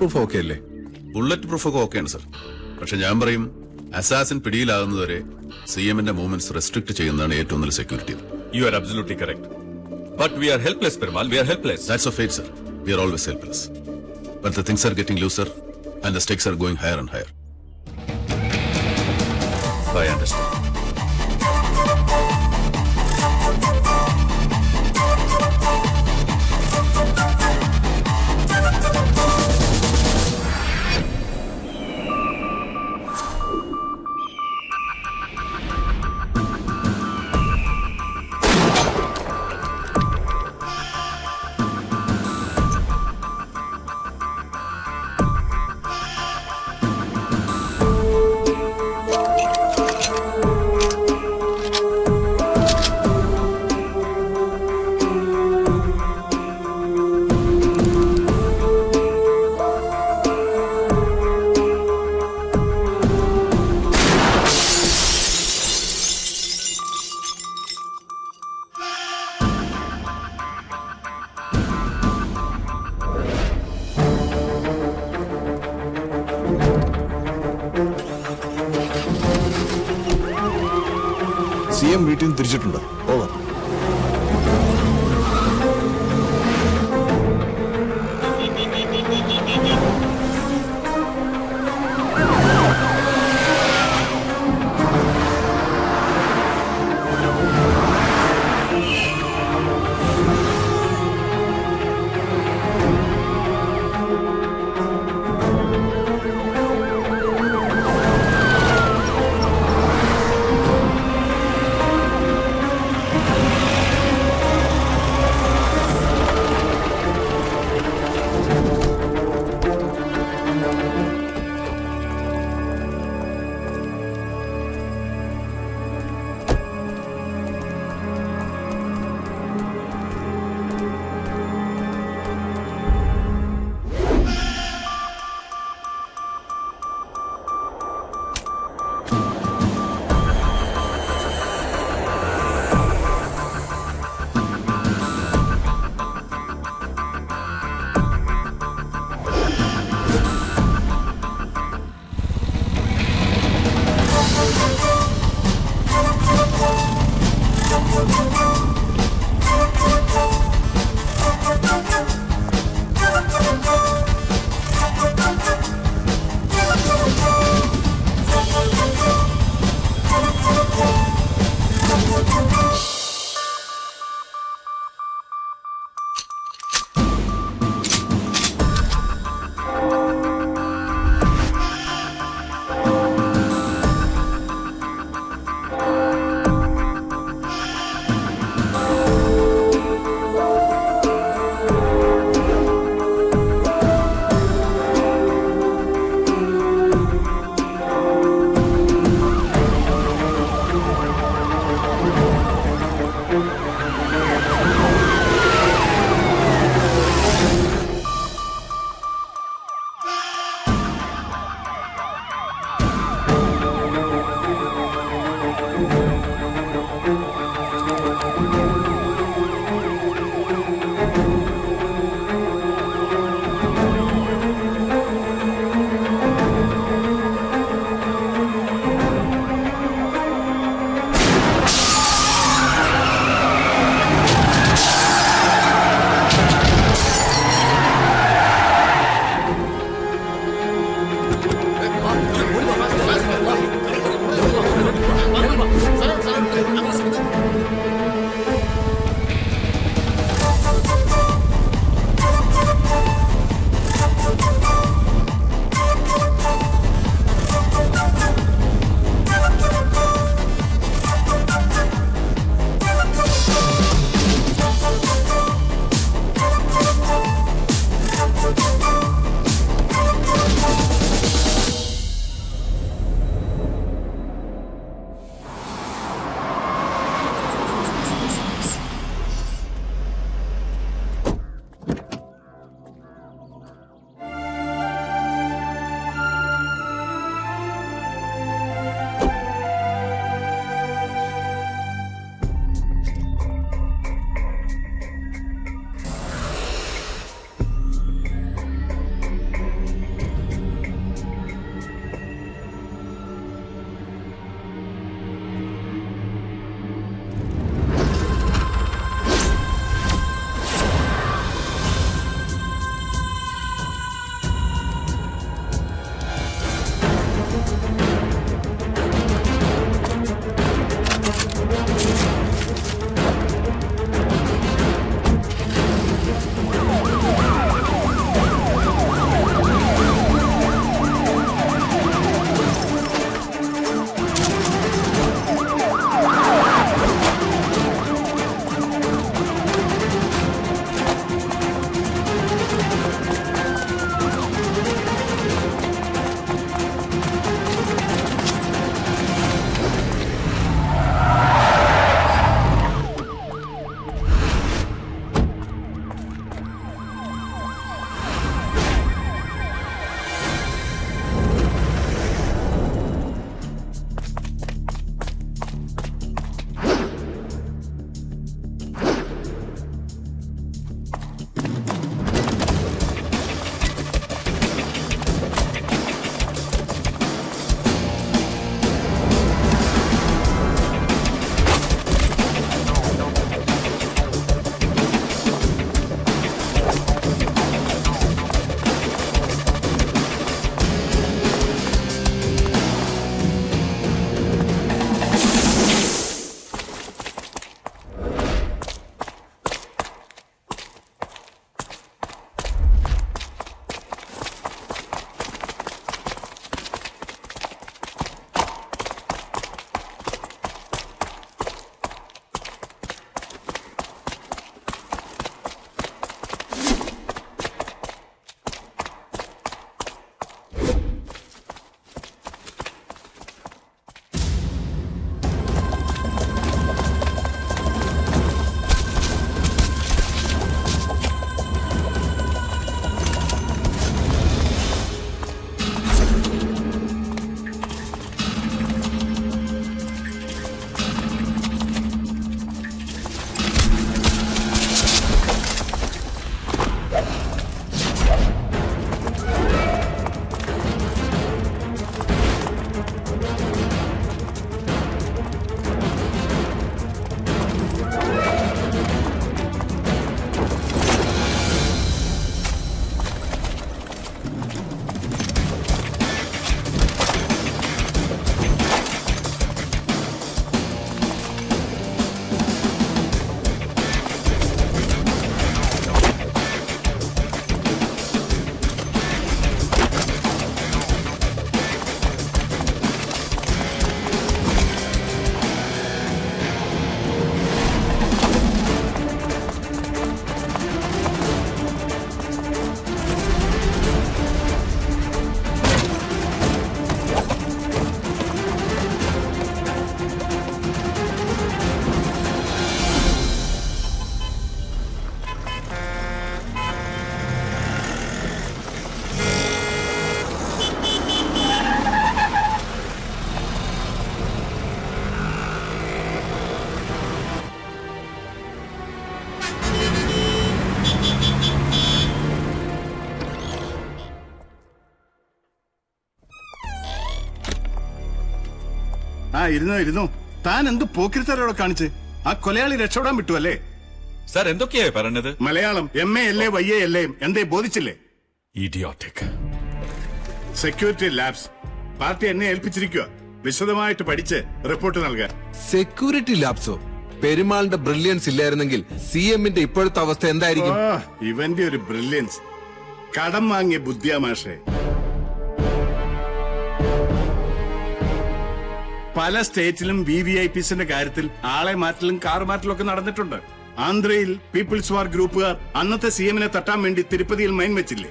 Proof okay അല്ലേ? Bullet proof ഒക്കെ ഓക്കെയാണ് സർ. പക്ഷെ ഞാൻ പറയും, അസാസിൻ പിടിയിലാകുന്നതുവരെ CMന്റെ മൂവ്മെന്റ്സ് റെസ്ട്രിക്ട് ചെയ്യുന്നതാണ് ഏറ്റവും നല്ല security. You are absolutely correct. But we are helpless, Perumal. We are helpless. That's a fate, sir. We are always helpless. But the things are getting looser and the stakes are going higher and higher. I understand. CM വീട്ടിൽ നിന്ന് തിരിച്ചിട്ടുണ്ടോ? Over. ഇരുന്നു താൻ എന്ത് പോക്കിരിത്തരോടെ കാണിച്ച് ആ കൊലയാളി രക്ഷപ്പെടാൻ വിട്ടു അല്ലേ? സാർ എന്തൊക്കെയാ പറഞ്ഞത്? മലയാളം MA അല്ലേ YA അല്ലേ എന്തേ ബോധിച്ചില്ലേ? ഇഡിയോട്ടിക്. സെക്യൂരിറ്റി ലാബ്സ് പാർട്ടി എന്നെ ഏൽപ്പിച്ചിരിക്കുക വിശദമായിട്ട് പഠിച്ച് റിപ്പോർട്ട് നൽകാൻ. സെക്യൂരിറ്റി ലാബ്സോ? പെരുമാളിന്റെ ബ്രില്യൻസ് ഇല്ലായിരുന്നെങ്കിൽ CMന്റെ ഇപ്പോഴത്തെ അവസ്ഥ എന്തായിരിക്കും? ഇവന്റെ ഒരു ബ്രില്യൻസ് കടം വാങ്ങിയ ബുദ്ധിയാ മാഷേ. പല സ്റ്റേറ്റിലും VVIPസിന്റെ കാര്യത്തിൽ ആളെ മാറ്റലും കാർ മാറ്റലും ഒക്കെ നടന്നിട്ടുണ്ട്. ആന്ധ്രയിൽ പീപ്പിൾസ് വാർ ഗ്രൂപ്പുകാർ അന്നത്തെ CMനെ തട്ടാൻ വേണ്ടി തിരുപ്പതിയിൽ മൈൻ വെച്ചില്ലേ?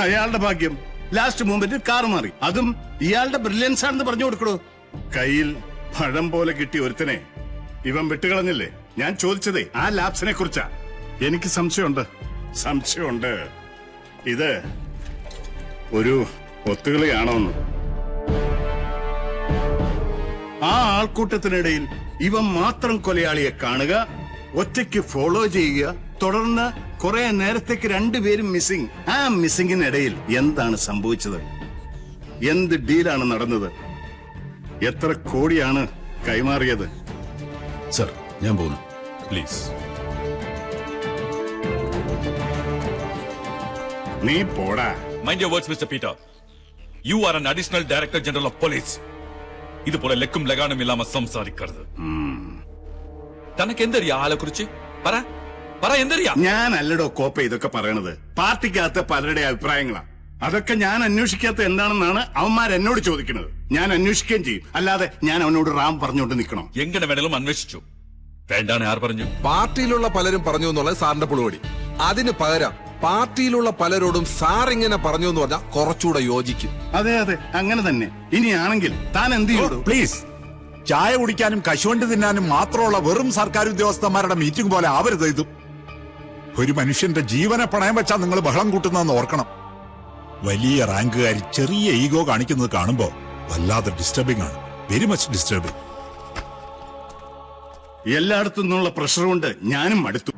അയാളുടെ ഭാഗ്യം ലാസ്റ്റ് മൂമെന്റിൽ കാർ മാറി. അതും ഇയാളുടെ ബ്രില്യൻസ് ആണെന്ന് പറഞ്ഞു കൊടുക്കണോ? കയ്യിൽ പഴം പോലെ കിട്ടിയ ഒരുത്തനെ ഇവൻ വിട്ടുകളഞ്ഞില്ലേ? ഞാൻ ചോദിച്ചതേ ആ ലാബ്സിനെ കുറിച്ചാ. എനിക്ക് സംശയമുണ്ട് ഇത് ഒരു ഒത്തുകളിയാണോന്ന്. ആ ആൾക്കൂട്ടത്തിനിടയിൽ ഇവൻ മാത്രം കൊലയാളിയെ കാണുക, ഒറ്റയ്ക്ക് ഫോളോ ചെയ്യുക, തുടർന്ന് കുറെ നേരത്തേക്ക് രണ്ടുപേരും മിസ്സിംഗ്. ആ മിസ്സിംഗിനിടയിൽ എന്താണ് സംഭവിച്ചത്? എന്ത് ഡീലാണ് നടന്നത്? എത്ര കോടിയാണ് കൈമാറിയത്? സർ, ഞാൻ പോകുന്നു. പ്ലീസ്. നീ പോടാ. Mind your words mister Peter. You are an additional director general of police. ഇതുപോലെ ലെക്കും ലഗാനും ഇല്ലാമ സംസാരിക്കരുത്. തനക്ക് എന്തറിയാ ആളെ കുറിച്ച്? പറ എന്തറിയാ? ഞാനല്ലടോ കോപ്പ ഇതൊക്കെ പറയണത്. പാർട്ടിക്കകത്ത് പലരുടെ അഭിപ്രായങ്ങളാ. അതൊക്കെ ഞാൻ അന്വേഷിക്കാത്ത എന്താണെന്നാണ് അവന്മാർ എന്നോട് ചോദിക്കുന്നത്. ഞാൻ അന്വേഷിക്കുകയും ചെയ്യും. അല്ലാതെ ഞാൻ അവനോട് റാം പറഞ്ഞുകൊണ്ട് നിൽക്കണോ? എങ്ങനെ വേണേലും അന്വേഷിച്ചു. വേണ്ടാന്ന് ആർ പറഞ്ഞു? പാർട്ടിയിലുള്ള പലരും പറഞ്ഞു എന്നുള്ളത് സാറിന്റെ പുളുപടി. അതിന് പകരം പാർട്ടിയിലുള്ള പലരോടും സാർ ഇങ്ങനെ പറഞ്ഞു എന്ന് പറഞ്ഞാൽ കുറച്ചുകൂടെ യോജിക്കും. അതെ അങ്ങനെ തന്നെ. ഇനിയാണെങ്കിൽ താൻ എന്ത് ചെയ്തു? പ്ലീസ്, ചായ കുടിക്കാനും കശുവണ്ടി തിന്നാനും മാത്രമുള്ള വെറും സർക്കാർ ഉദ്യോഗസ്ഥന്മാരുടെ മീറ്റിംഗ് പോലെ ആവരുത് ഇത്. ഒരു മനുഷ്യന്റെ ജീവനെ പണയം വെച്ചാൽ നിങ്ങൾ ബഹളം കൂട്ടുന്നതെന്ന് ഓർക്കണം. വലിയ റാങ്കുകാരി ചെറിയ ഈഗോ കാണിക്കുന്നത് കാണുമ്പോ വല്ലാതെ ഡിസ്റ്റർബിംഗ് ആണ്. Very much disturbing. എല്ലായിടത്തു നിന്നുള്ള പ്രഷർ കൊണ്ട് ഞാനും മടുത്തു.